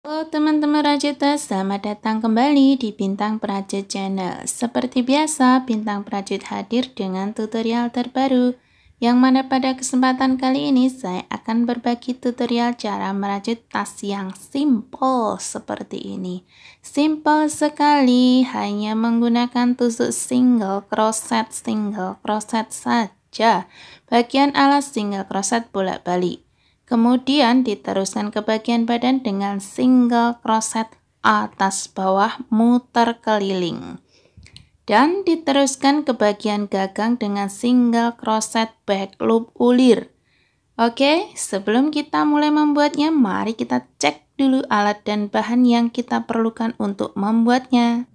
Halo teman-teman Prajurit, selamat datang kembali di Bintang Prajurit Channel. Seperti biasa, Bintang Prajurit hadir dengan tutorial terbaru, yang mana pada kesempatan kali ini saya akan berbagi tutorial cara merajut tas yang simple seperti ini. Simple sekali, hanya menggunakan tusuk single crochet saja. Bagian alas single crochet bolak-balik. Kemudian diteruskan ke bagian badan dengan single crochet atas bawah muter keliling. Dan diteruskan ke bagian gagang dengan single crochet back loop ulir. Oke, sebelum kita mulai membuatnya, mari kita cek dulu alat dan bahan yang kita perlukan untuk membuatnya.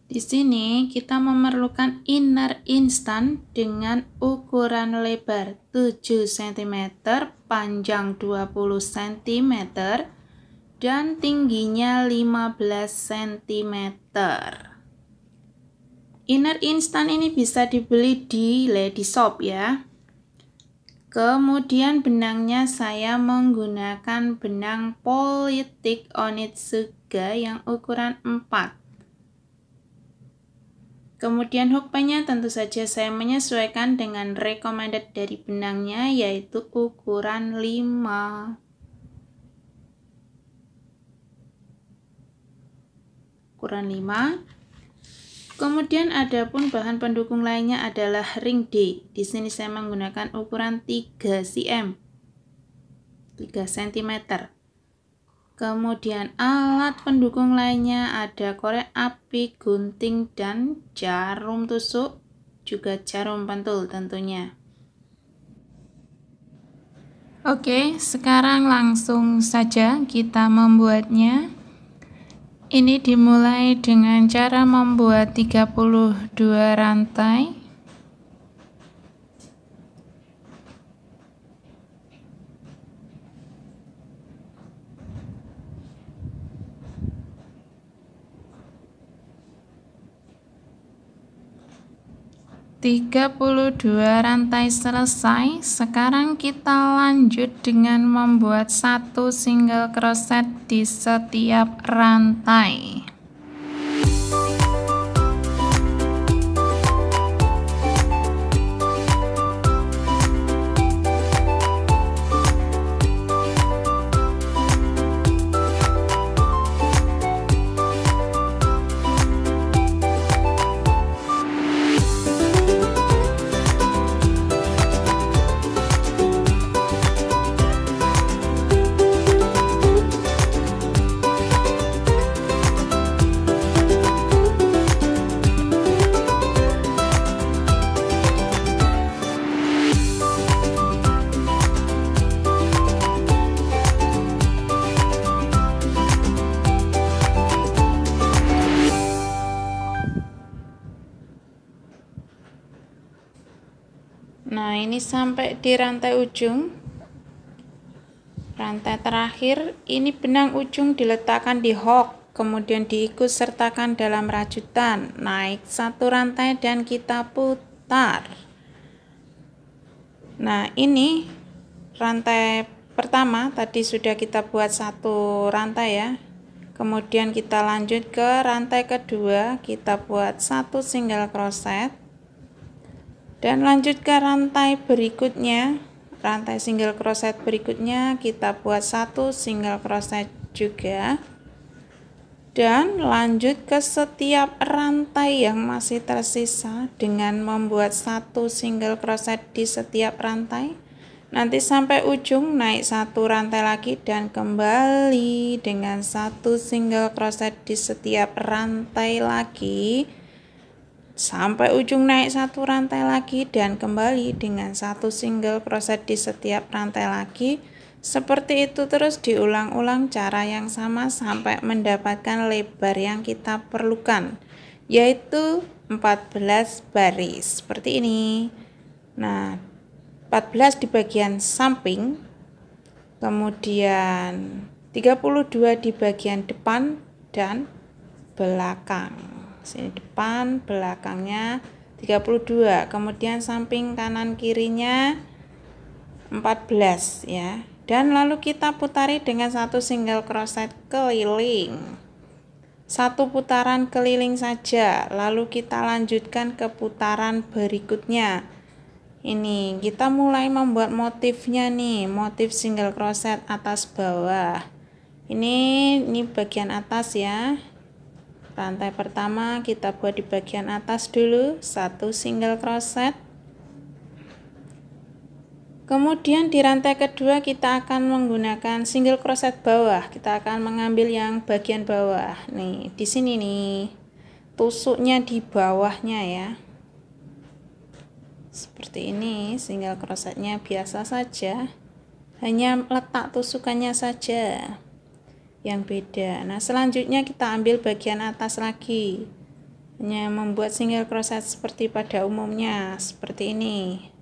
Di sini kita memerlukan inner instant dengan ukuran lebar 7 cm, panjang 20 cm, dan tingginya 15 cm. Inner instant ini bisa dibeli di Lady Shop ya. Kemudian benangnya saya menggunakan benang politik Onitsuga yang ukuran 4. Kemudian hooknya tentu saja saya menyesuaikan dengan recommended dari benangnya, yaitu ukuran 5. Ukuran 5. Kemudian adapun bahan pendukung lainnya adalah ring D. Di sini saya menggunakan ukuran 3 cm. 3 cm. Kemudian alat pendukung lainnya ada korek api, gunting, dan jarum tusuk, juga jarum pentul tentunya. Oke, sekarang langsung saja kita membuatnya. Ini dimulai dengan cara membuat 32 rantai. Rantai selesai. Sekarang kita lanjut dengan membuat satu single crochet di setiap rantai. Nah, ini sampai di rantai ujung. Rantai terakhir, ini benang ujung diletakkan di hook, kemudian diikut sertakan dalam rajutan. Naik satu rantai dan kita putar. Nah, ini rantai pertama tadi sudah kita buat satu rantai ya. Kemudian kita lanjut ke rantai kedua, kita buat satu single crochet. Dan lanjut ke rantai berikutnya, rantai single crochet berikutnya kita buat satu single crochet juga. Dan lanjut ke setiap rantai yang masih tersisa dengan membuat satu single crochet di setiap rantai. Nanti sampai ujung naik satu rantai lagi dan kembali dengan satu single crochet di setiap rantai lagi. Sampai ujung naik satu rantai lagi dan kembali dengan satu single crochet di setiap rantai lagi. Seperti itu terus diulang-ulang cara yang sama sampai mendapatkan lebar yang kita perlukan, yaitu 14 baris seperti ini. Nah, 14 di bagian samping, kemudian 32 di bagian depan dan belakang. Sini depan, belakangnya 32, kemudian samping kanan kirinya 14 ya. dan lalu kita putari dengan satu single crochet keliling. Satu putaran keliling saja, lalu kita lanjutkan ke putaran berikutnya. Ini kita mulai membuat motifnya nih, motif single crochet atas bawah. Ini bagian atas ya. Rantai pertama kita buat di bagian atas dulu, satu single crochet. Kemudian di rantai kedua kita akan menggunakan single crochet bawah. Kita akan mengambil yang bagian bawah. Nih, di sini nih. Tusuknya di bawahnya ya. Seperti ini, single crochetnya biasa saja. Hanya letak tusukannya saja yang beda. Nah, selanjutnya kita ambil bagian atas lagi. Hanya membuat single crochet seperti pada umumnya, seperti ini.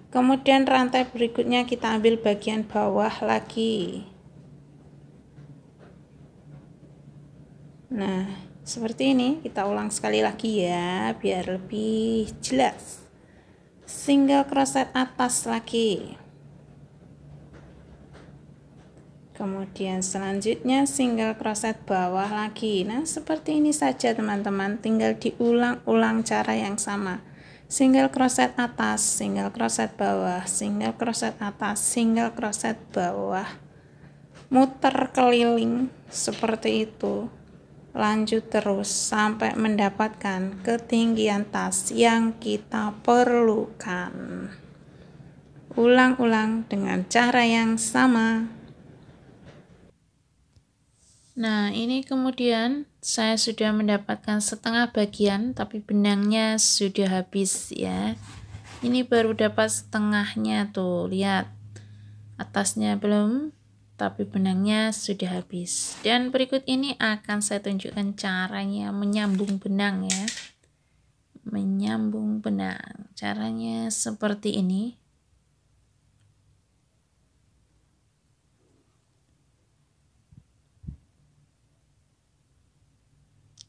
Kemudian rantai berikutnya kita ambil bagian bawah lagi. Nah, seperti ini. Kita ulang sekali lagi ya, biar lebih jelas. Single crochet atas lagi. Kemudian selanjutnya single crochet bawah lagi. Nah, seperti ini saja teman-teman, tinggal diulang-ulang cara yang sama. Single crochet atas, single crochet bawah, single crochet atas, single crochet bawah. Muter keliling seperti itu. Lanjut terus sampai mendapatkan ketinggian tas yang kita perlukan. Ulang-ulang dengan cara yang sama. Nah, ini kemudian saya sudah mendapatkan setengah bagian, tapi benangnya sudah habis ya. Ini baru dapat setengahnya tuh, lihat. Atasnya belum, tapi benangnya sudah habis. Dan berikut ini akan saya tunjukkan caranya menyambung benang ya. Menyambung benang. Caranya seperti ini.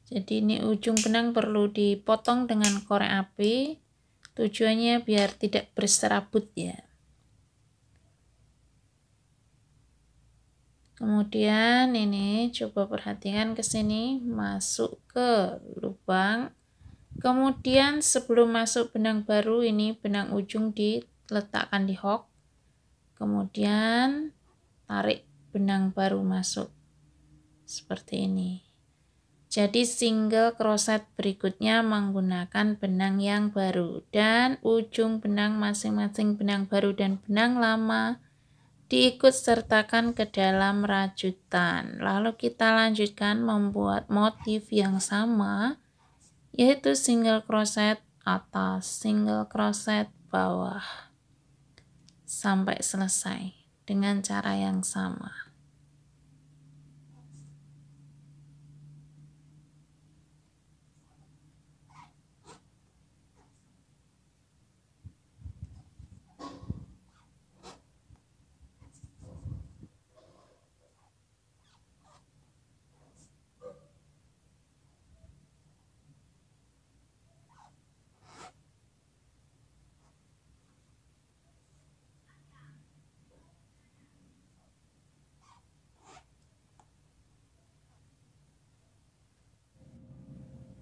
Jadi ini ujung benang perlu dipotong dengan korek api. Tujuannya biar tidak berserabut ya. Kemudian ini coba perhatikan ke sini, masuk ke lubang. Kemudian sebelum masuk benang baru, ini benang ujung diletakkan di hook. Kemudian tarik benang baru masuk. Seperti ini. Jadi single crochet berikutnya menggunakan benang yang baru. Dan ujung benang masing-masing benang baru dan benang lama diikut sertakan ke dalam rajutan. Lalu kita lanjutkan membuat motif yang sama, yaitu single crochet atas, single crochet bawah, sampai selesai dengan cara yang sama.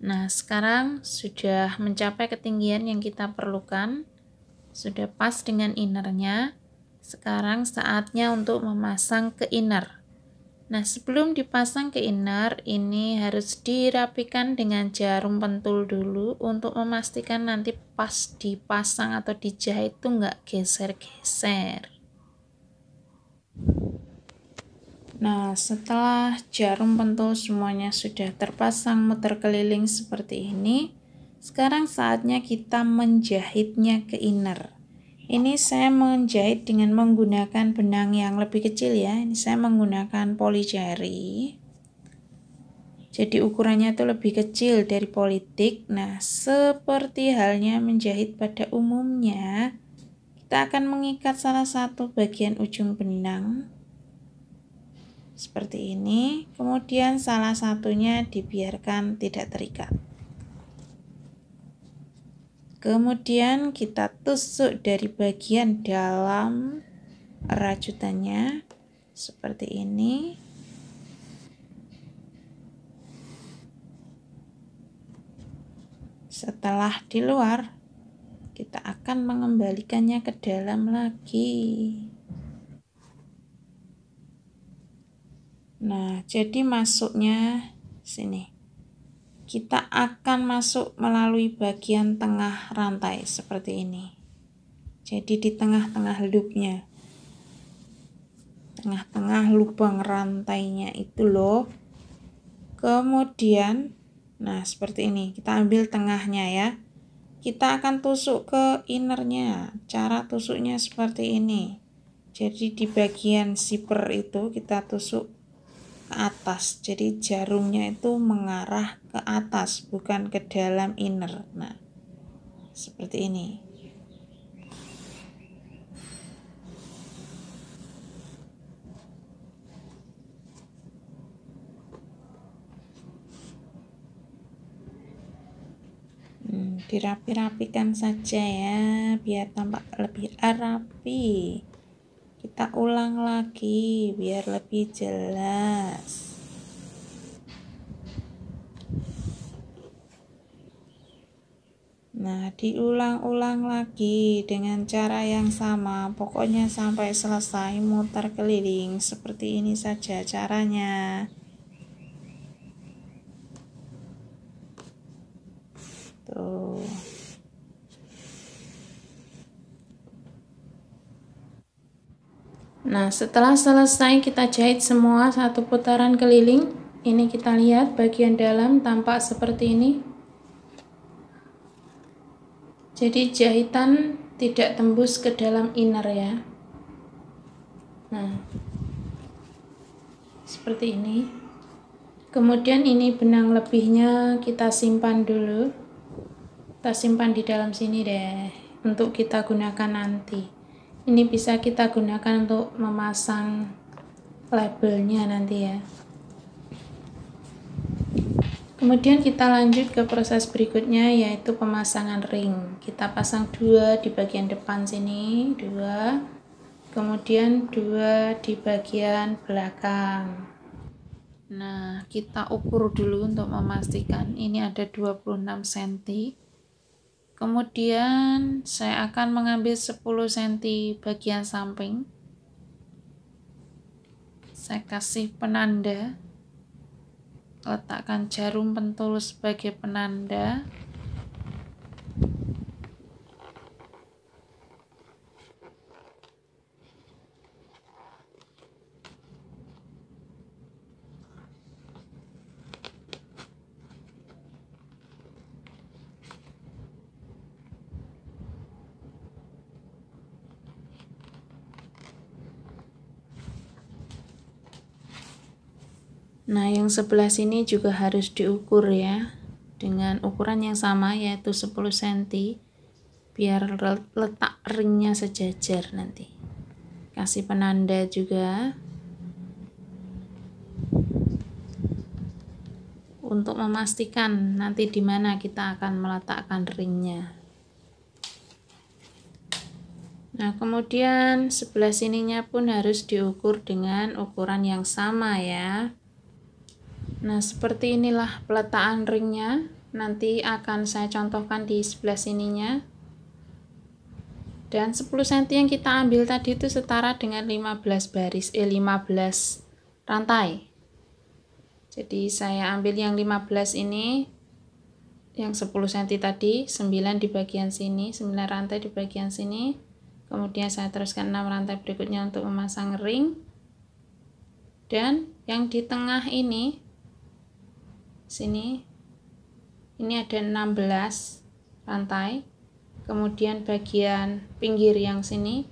Nah, sekarang sudah mencapai ketinggian yang kita perlukan, sudah pas dengan innernya. Sekarang saatnya untuk memasang ke inner. Nah, sebelum dipasang ke inner, ini harus dirapikan dengan jarum pentul dulu untuk memastikan nanti pas dipasang atau dijahit tuh nggak geser-geser. Nah, setelah jarum pentul semuanya sudah terpasang muter keliling seperti ini, sekarang saatnya kita menjahitnya ke inner. Ini saya menjahit dengan menggunakan benang yang lebih kecil ya. Ini saya menggunakan polycherry. Jadi ukurannya itu lebih kecil dari politik. Nah, seperti halnya menjahit pada umumnya, kita akan mengikat salah satu bagian ujung benang seperti ini, kemudian salah satunya dibiarkan tidak terikat. Kemudian kita tusuk dari bagian dalam rajutannya seperti ini. Setelah di luar, kita akan mengembalikannya ke dalam lagi. Nah, jadi masuknya sini. Kita akan masuk melalui bagian tengah rantai seperti ini. Jadi di tengah-tengah loopnya, tengah-tengah lubang rantainya itu loh. Kemudian, nah seperti ini, kita ambil tengahnya ya. Kita akan tusuk ke innernya. Cara tusuknya seperti ini. Jadi di bagian zipper itu kita tusuk ke atas. Jadi jarumnya itu mengarah ke atas, bukan ke dalam inner. Nah, seperti ini. Dirapi-rapikan saja ya, biar tampak lebih rapi. Kita ulang lagi biar lebih jelas. Nah, diulang-ulang lagi dengan cara yang sama, pokoknya sampai selesai muter keliling. Seperti ini saja caranya. Tuh. Nah, setelah selesai kita jahit semua satu putaran keliling. Ini kita lihat bagian dalam tampak seperti ini. Jadi jahitan tidak tembus ke dalam inner ya. Nah, seperti ini. Kemudian ini benang lebihnya kita simpan dulu. Kita simpan di dalam sini deh, untuk kita gunakan nanti. Ini bisa kita gunakan untuk memasang labelnya nanti ya. Kemudian kita lanjut ke proses berikutnya, yaitu pemasangan ring. Kita pasang 2 di bagian depan sini, 2, kemudian 2 di bagian belakang. Nah, kita ukur dulu untuk memastikan ini ada 26 cm. Kemudian saya akan mengambil 10 cm bagian samping. Saya kasih penanda. Letakkan jarum pentul sebagai penanda. Nah, yang sebelah sini juga harus diukur ya, dengan ukuran yang sama yaitu 10 cm, biar letak ringnya sejajar nanti. Kasih penanda juga untuk memastikan nanti di mana kita akan meletakkan ringnya. Nah, kemudian sebelah sininya pun harus diukur dengan ukuran yang sama ya. Nah, seperti inilah peletakan ringnya. Nanti akan saya contohkan di sebelah sininya. Dan 10 cm yang kita ambil tadi itu setara dengan 15 rantai. Jadi saya ambil yang 15 ini, yang 10 cm tadi, 9 di bagian sini, 9 rantai di bagian sini. Kemudian saya teruskan 6 rantai berikutnya untuk memasang ring. Dan yang di tengah ini, sini, ini ada 16 rantai. Kemudian bagian pinggir yang sini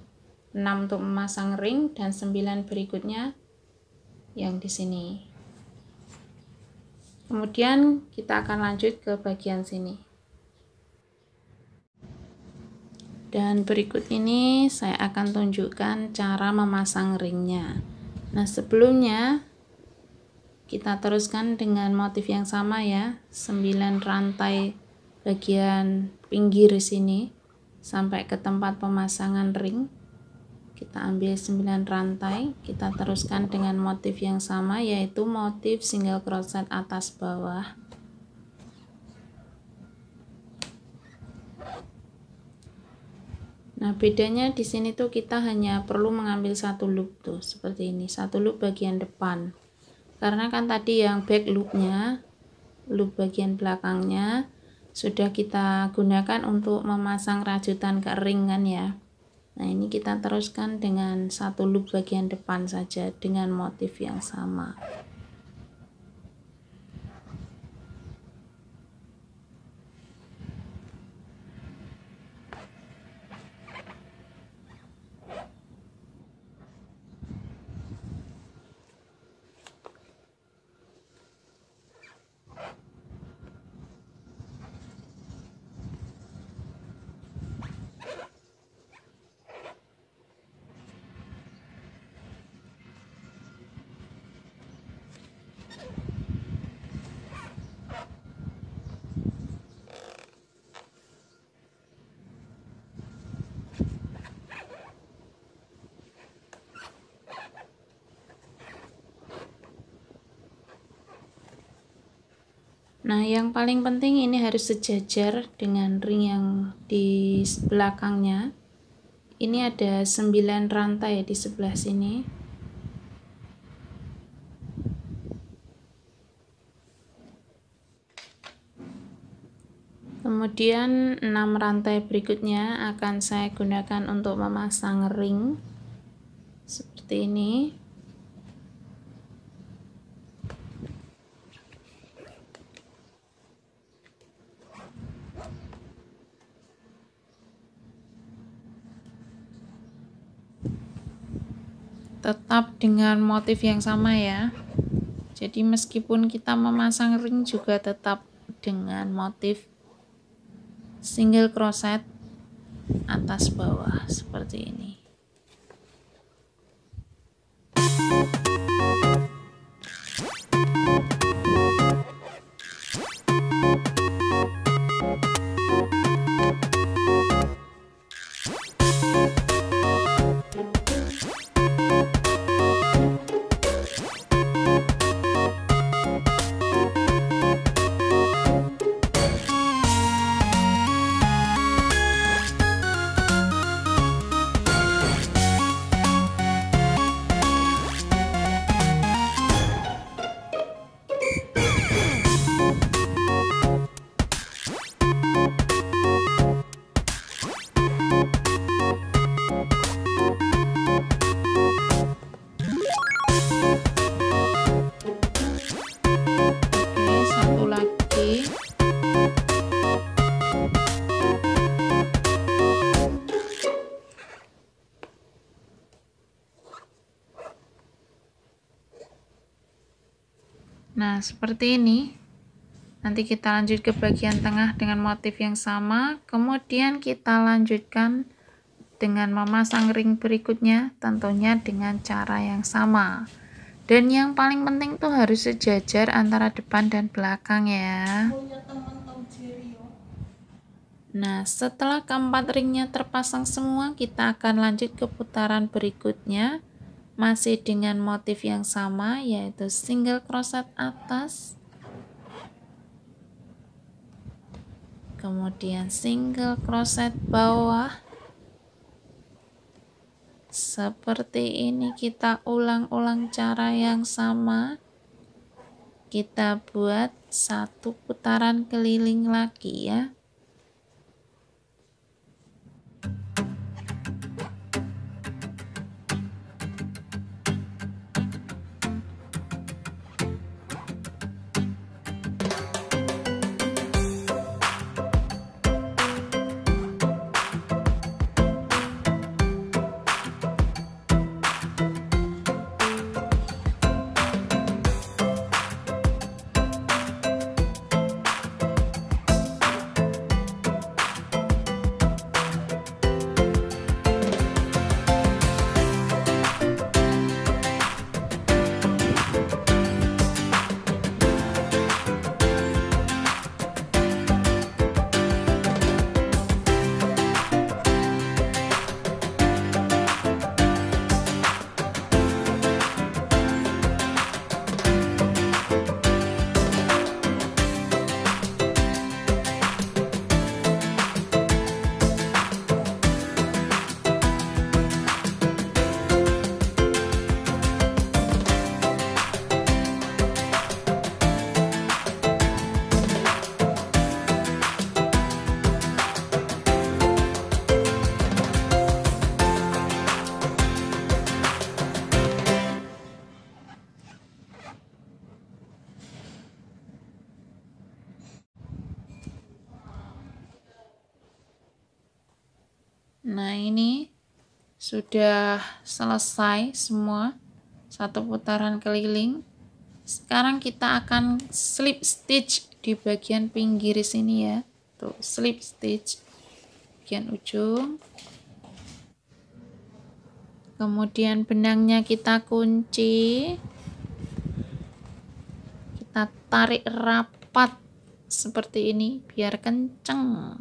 6 untuk memasang ring, dan 9 berikutnya yang di sini. Kemudian kita akan lanjut ke bagian sini. Dan berikut ini saya akan tunjukkan cara memasang ringnya. Nah, sebelumnya kita teruskan dengan motif yang sama ya, 9 rantai bagian pinggir sini sampai ke tempat pemasangan ring. kita ambil 9 rantai, kita teruskan dengan motif yang sama, yaitu motif single crochet atas bawah. Nah, bedanya di sini tuh kita hanya perlu mengambil satu loop tuh, seperti ini, satu loop bagian depan. Karena kan tadi yang back loopnya, loop bagian belakangnya sudah kita gunakan untuk memasang rajutan ke ring kan ya. Nah, ini kita teruskan dengan satu loop bagian depan saja dengan motif yang sama. Nah, yang paling penting ini harus sejajar dengan ring yang di belakangnya. Ini ada 9 rantai di sebelah sini. Kemudian 6 rantai berikutnya akan saya gunakan untuk memasang ring seperti ini. Tetap dengan motif yang sama ya. Jadi meskipun kita memasang ring juga tetap dengan motif single crochet atas bawah seperti ini. Nah, seperti ini. Nanti kita lanjut ke bagian tengah dengan motif yang sama. Kemudian kita lanjutkan dengan memasang ring berikutnya, tentunya dengan cara yang sama. Dan yang paling penting tuh harus sejajar antara depan dan belakang ya. Nah, setelah keempat ringnya terpasang semua, kita akan lanjut ke putaran berikutnya. Masih dengan motif yang sama, yaitu single crochet atas, kemudian single crochet bawah. Seperti ini kita ulang-ulang cara yang sama. Kita buat satu putaran keliling lagi ya. Nah, ini sudah selesai semua, satu putaran keliling. Sekarang kita akan slip stitch di bagian pinggir sini ya. Tuh, slip stitch bagian ujung. Kemudian benangnya kita kunci. Kita tarik rapat seperti ini biar kenceng.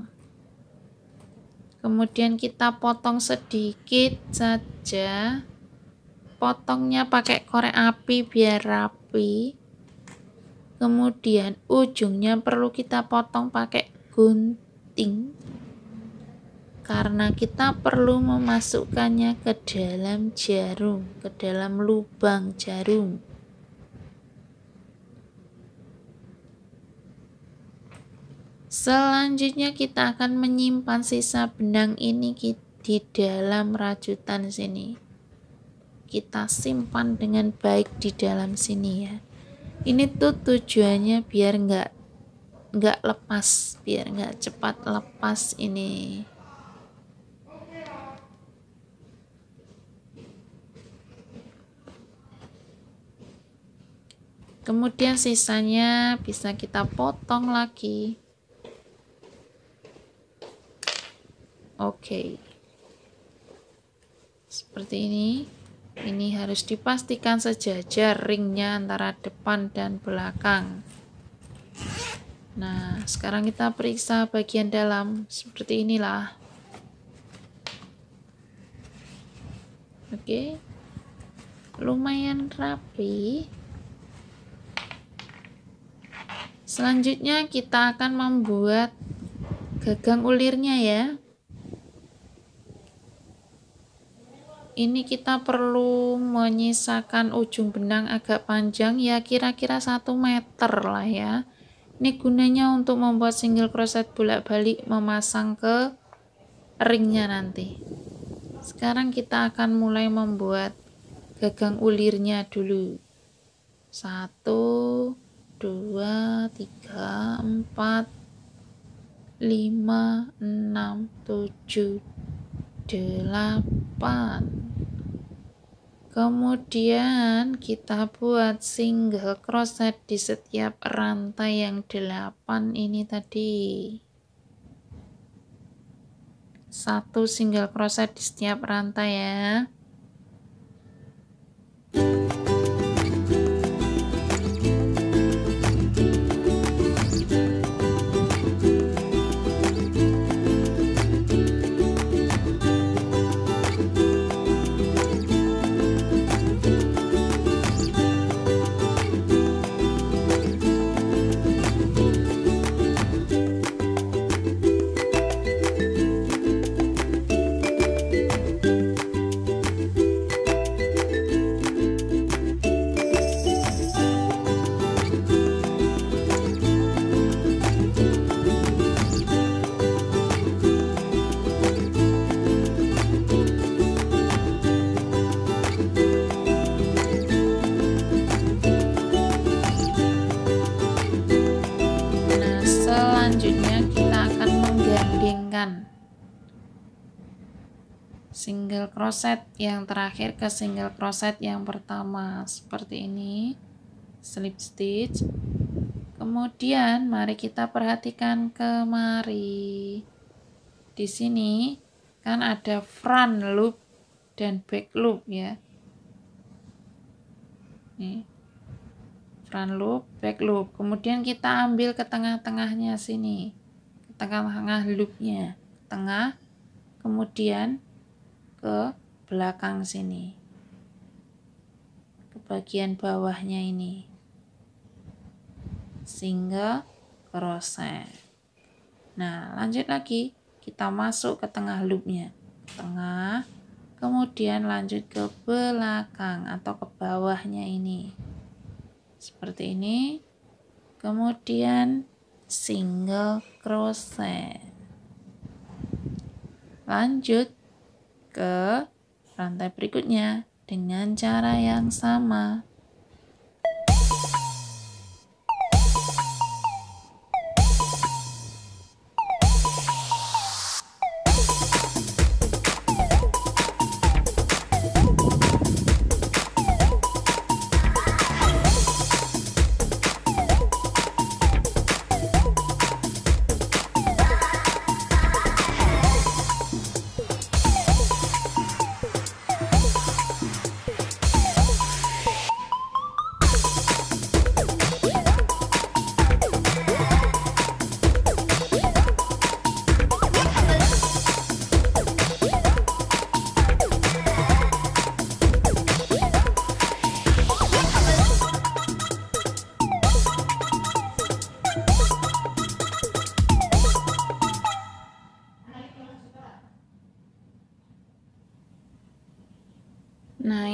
Kemudian kita potong sedikit saja. Potongnya pakai korek api biar rapi. Kemudian ujungnya perlu kita potong pakai gunting. Karena kita perlu memasukkannya ke dalam jarum, ke dalam lubang jarum. Selanjutnya kita akan menyimpan sisa benang ini di dalam rajutan sini. Kita simpan dengan baik di dalam sini ya. Ini tuh tujuannya biar nggak lepas, biar nggak cepat lepas ini. Kemudian sisanya bisa kita potong lagi. Oke. Seperti ini. Ini harus dipastikan sejajar ringnya antara depan dan belakang. Nah, sekarang kita periksa bagian dalam. Seperti inilah. Oke. Lumayan rapi. Selanjutnya kita akan membuat gagang ulirnya ya. Ini kita perlu menyisakan ujung benang agak panjang ya, kira-kira 1 meter lah ya. Ini gunanya untuk membuat single crochet bolak-balik memasang ke ringnya nanti. Sekarang kita akan mulai membuat gagang ulirnya dulu. 1, 2, 3, 4, 5, 6, 7, 8. Kemudian kita buat single crochet di setiap rantai yang 8 ini tadi. 1 single crochet di setiap rantai ya. Selanjutnya kita akan menggandengkan single crochet yang terakhir ke single crochet yang pertama seperti ini, slip stitch. Kemudian mari kita perhatikan kemari. Di sini kan ada front loop dan back loop ya. Nih. Front loop, back loop. Kemudian kita ambil ke tengah-tengahnya sini. Ke tengah-tengah loopnya. Tengah. Kemudian ke belakang sini. Ke bagian bawahnya ini. Single crochet. Nah, lanjut lagi. Kita masuk ke tengah loopnya. Tengah. Kemudian lanjut ke belakang atau ke bawahnya ini. Seperti ini. Kemudian single crochet. Lanjut ke rantai berikutnya dengan cara yang sama.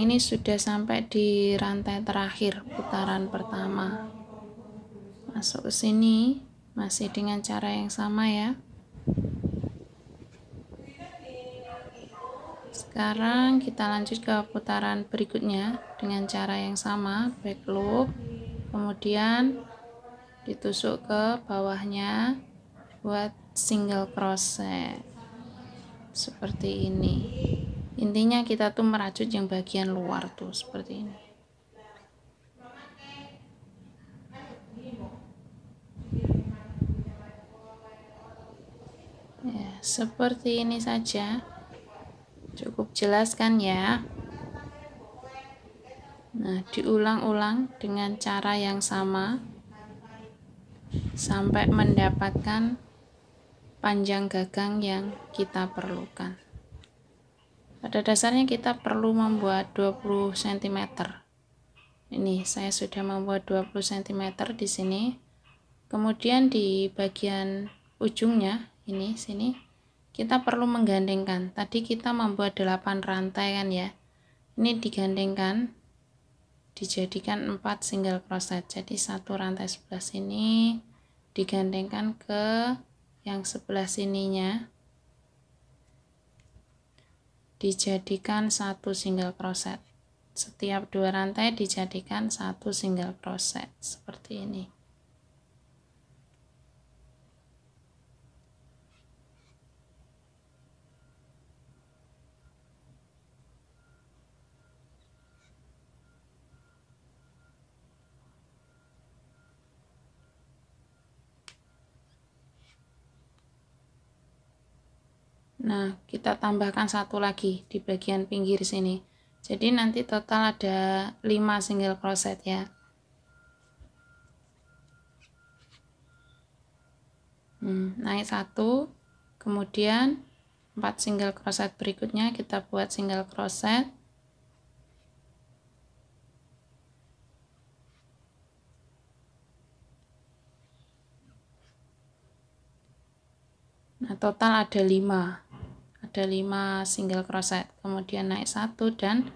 ini sudah sampai di rantai terakhir putaran pertama. Masuk ke sini masih dengan cara yang sama ya. Sekarang kita lanjut ke putaran berikutnya dengan cara yang sama, back loop, kemudian ditusuk ke bawahnya buat single crochet seperti ini. Intinya kita tuh merajut yang bagian luar tuh seperti ini. Ya, seperti ini saja. Cukup jelas kan ya? Nah, diulang-ulang dengan cara yang sama sampai mendapatkan panjang gagang yang kita perlukan. Pada dasarnya kita perlu membuat 20 cm. Ini saya sudah membuat 20 cm di sini. Kemudian di bagian ujungnya ini sini kita perlu menggandengkan. Tadi kita membuat 8 rantai kan ya. Ini digandengkan, dijadikan 4 single crochet. Jadi satu rantai sebelah sini digandengkan ke yang sebelah sininya, dijadikan satu single crochet. Setiap 2 rantai dijadikan satu single crochet seperti ini. Nah, kita tambahkan satu lagi di bagian pinggir sini. Jadi nanti total ada 5 single crochet ya. Naik satu, kemudian 4 single crochet berikutnya kita buat single crochet. Nah, total ada 5 single crochet, kemudian naik satu dan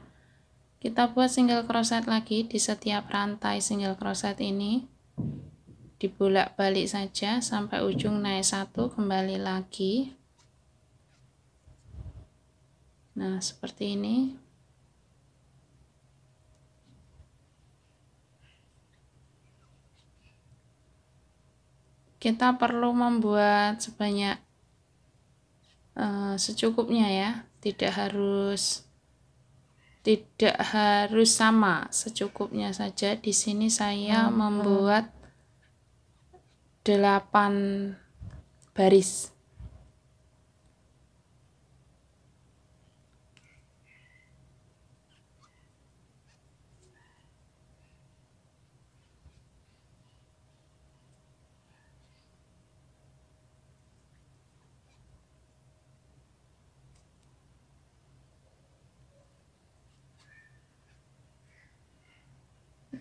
kita buat single crochet lagi di setiap rantai single crochet ini, dibolak-balik saja sampai ujung naik satu, kembali lagi. Nah, seperti ini. Kita perlu membuat sebanyak secukupnya ya, tidak harus sama, secukupnya saja. Di sini saya membuat 8 baris.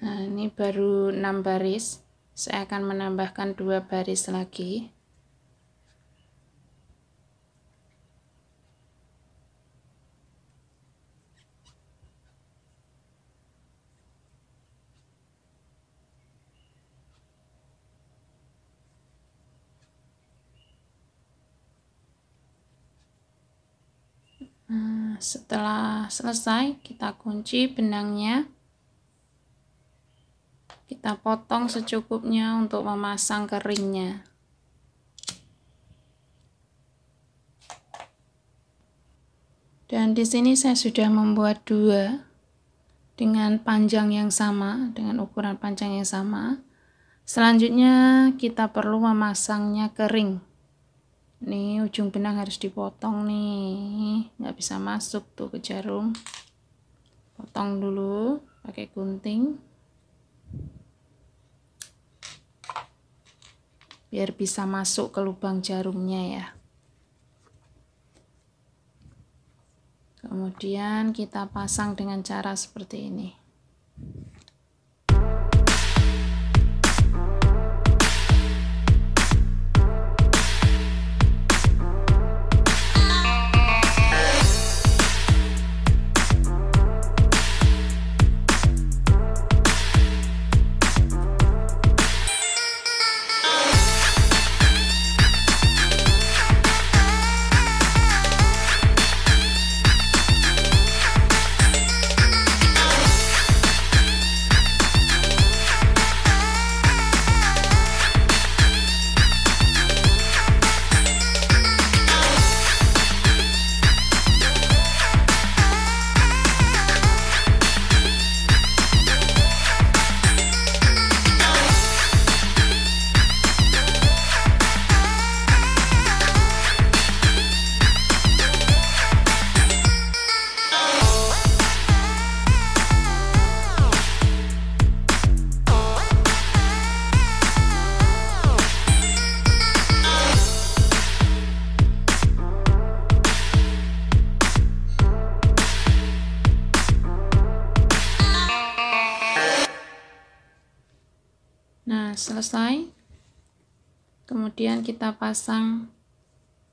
Nah, ini baru 6 baris. Saya akan menambahkan 2 baris lagi. Nah, setelah selesai, kita kunci benangnya. Kita potong secukupnya untuk memasang keringnya. Dan di sini saya sudah membuat 2 dengan panjang yang sama, dengan ukuran panjang yang sama. Selanjutnya kita perlu memasangnya kering. Nih ujung benang harus dipotong nih, nggak bisa masuk tuh ke jarum. Potong dulu pakai gunting. Biar bisa masuk ke lubang jarumnya ya. Kemudian kita pasang dengan cara seperti ini. Nah, selesai. Kemudian kita pasang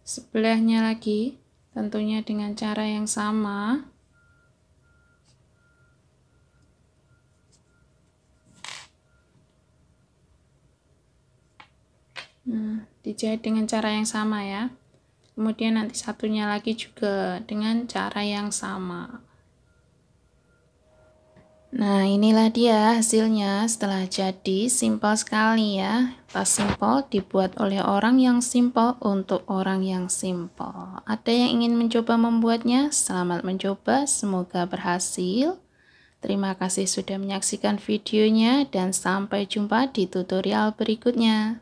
sebelahnya lagi, tentunya dengan cara yang sama. Nah, dijahit dengan cara yang sama ya. Kemudian nanti satunya lagi juga dengan cara yang sama. Nah, inilah dia hasilnya setelah jadi. Simpel sekali ya. Tas simpel dibuat oleh orang yang simpel untuk orang yang simpel. Ada yang ingin mencoba membuatnya? Selamat mencoba, semoga berhasil. Terima kasih sudah menyaksikan videonya dan sampai jumpa di tutorial berikutnya.